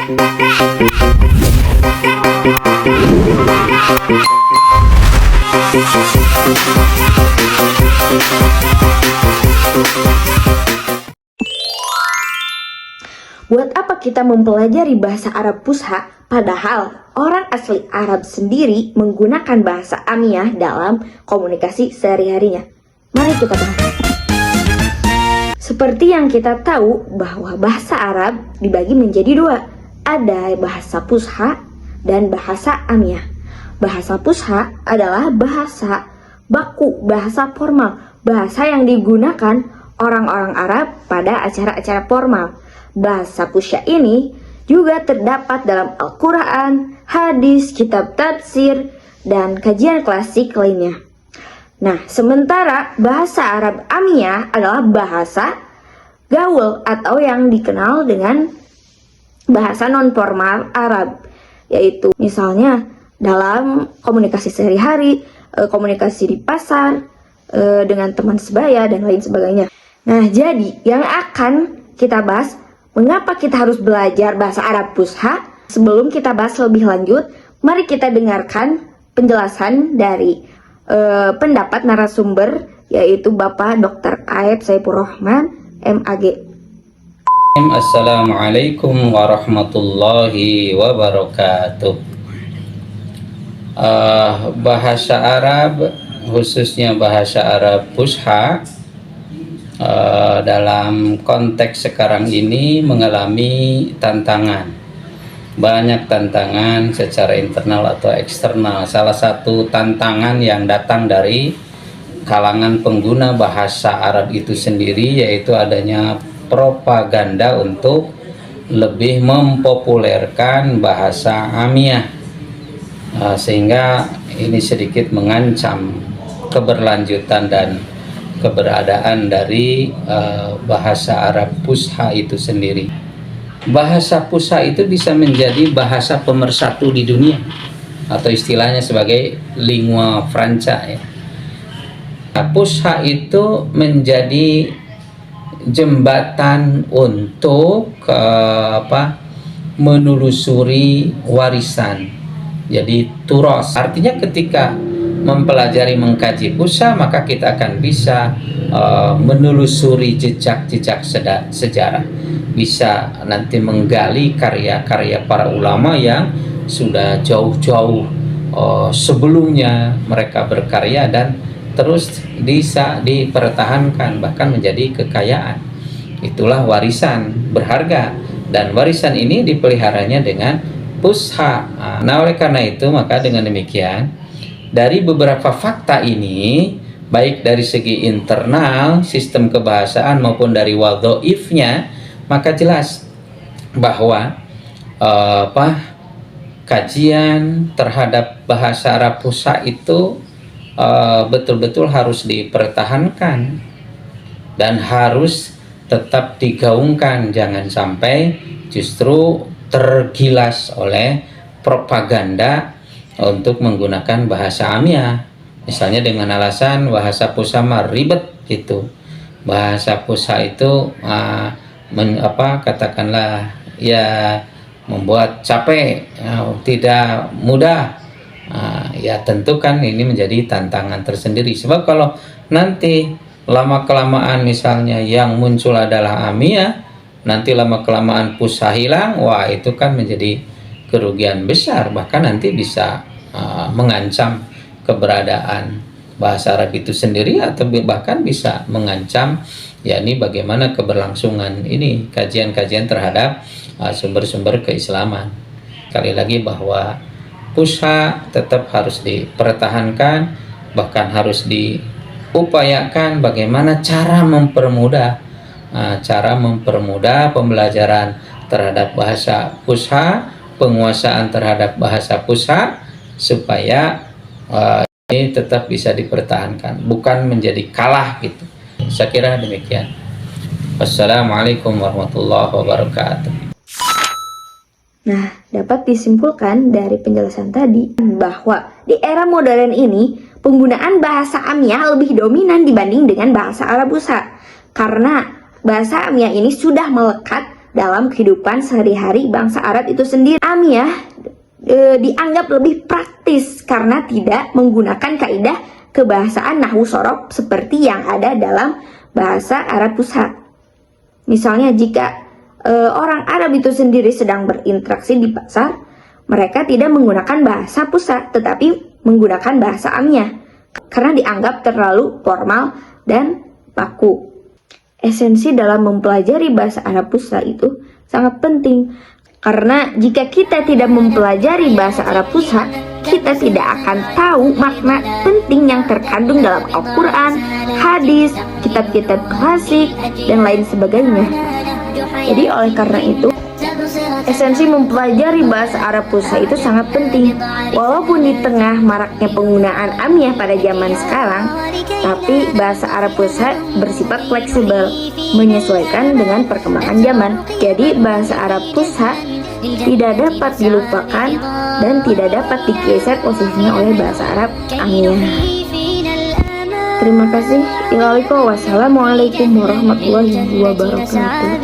Buat apa kita mempelajari bahasa Arab Fusha, padahal orang asli Arab sendiri menggunakan bahasa Amiyah dalam komunikasi sehari-harinya? Mari kita bahas. Seperti yang kita tahu bahwa bahasa Arab dibagi menjadi dua. Ada bahasa Fusha dan bahasa Amiyah. Bahasa Fusha adalah bahasa baku, bahasa formal, bahasa yang digunakan orang-orang Arab pada acara-acara formal. Bahasa Fusha ini juga terdapat dalam Al-Quran, hadis, kitab tafsir, dan kajian klasik lainnya. Nah, sementara bahasa Arab Amiyah adalah bahasa gaul atau yang dikenal dengan bahasa non-formal Arab, yaitu misalnya dalam komunikasi sehari-hari, komunikasi di pasar, dengan teman sebaya, dan lain sebagainya. Nah, jadi yang akan kita bahas, mengapa kita harus belajar bahasa Arab Fusha? Sebelum kita bahas lebih lanjut, mari kita dengarkan penjelasan dari pendapat narasumber, yaitu Bapak Dr. Aeb Saifur Rahman, MAG. Assalamualaikum warahmatullahi wabarakatuh. Bahasa Arab, khususnya bahasa Arab Fusha, dalam konteks sekarang ini mengalami tantangan. Banyak tantangan secara internal atau eksternal. Salah satu tantangan yang datang dari kalangan pengguna bahasa Arab itu sendiri, yaitu adanya propaganda untuk lebih mempopulerkan bahasa Amiyah, sehingga ini sedikit mengancam keberlanjutan dan keberadaan dari bahasa Arab Fusha itu sendiri. Bahasa Fusha itu bisa menjadi bahasa pemersatu di dunia, atau istilahnya sebagai lingua franca ya. Fusha itu menjadi jembatan untuk menelusuri warisan. Jadi turos, artinya ketika mempelajari mengkaji Fusha, maka kita akan bisa menelusuri jejak-jejak sejarah, bisa nanti menggali karya-karya para ulama yang sudah jauh-jauh sebelumnya mereka berkarya dan terus bisa dipertahankan, bahkan menjadi kekayaan. Itulah warisan berharga, dan warisan ini dipeliharanya dengan Fusha. Nah, oleh karena itu, maka dengan demikian, dari beberapa fakta ini, baik dari segi internal sistem kebahasaan maupun dari wadhaifnya, maka jelas bahwa kajian terhadap bahasa Arab Fusha itu betul-betul harus dipertahankan dan harus tetap digaungkan. Jangan sampai justru tergilas oleh propaganda untuk menggunakan bahasa Amiyah, misalnya dengan alasan bahasa Fusha ribet gitu. Bahasa Fusha itu katakanlah ya membuat capek, tidak mudah. Ya tentu kan ini menjadi tantangan tersendiri, sebab kalau nanti lama-kelamaan misalnya yang muncul adalah Amiyah, nanti lama-kelamaan Fusha hilang, wah itu kan menjadi kerugian besar, bahkan nanti bisa mengancam keberadaan bahasa Arab itu sendiri, atau bahkan bisa mengancam yakni bagaimana keberlangsungan ini kajian-kajian terhadap sumber-sumber keislaman. Sekali lagi bahwa Fusha tetap harus dipertahankan, bahkan harus diupayakan bagaimana cara mempermudah pembelajaran terhadap bahasa Fusha, penguasaan terhadap bahasa Fusha, supaya ini tetap bisa dipertahankan, bukan menjadi kalah gitu. Saya kira demikian. Wassalamualaikum warahmatullahi wabarakatuh. Nah, dapat disimpulkan dari penjelasan tadi bahwa di era modern ini penggunaan bahasa Amiyah lebih dominan dibanding dengan bahasa Arab Fusha, karena bahasa Amiyah ini sudah melekat dalam kehidupan sehari-hari bangsa Arab itu sendiri. Amiyah dianggap lebih praktis karena tidak menggunakan kaidah kebahasaan nahwu sorof seperti yang ada dalam bahasa Arab Fusha. Misalnya jika orang Arab itu sendiri sedang berinteraksi di pasar, mereka tidak menggunakan bahasa Fusha tetapi menggunakan bahasa Amiyah karena dianggap terlalu formal dan baku. Esensi dalam mempelajari bahasa Arab Fusha itu sangat penting karena jika kita tidak mempelajari bahasa Arab Fusha, kita tidak akan tahu makna penting yang terkandung dalam Al-Quran, hadis, kitab-kitab klasik, dan lain sebagainya. Jadi oleh karena itu, esensi mempelajari bahasa Arab Fusha itu sangat penting. Walaupun di tengah maraknya penggunaan Amiyah pada zaman sekarang, tapi bahasa Arab Fusha bersifat fleksibel, menyesuaikan dengan perkembangan zaman. Jadi bahasa Arab Fusha tidak dapat dilupakan dan tidak dapat digeser posisinya oleh bahasa Arab Amiyah. Terima kasih. Wassalamualaikum warahmatullahi wabarakatuh.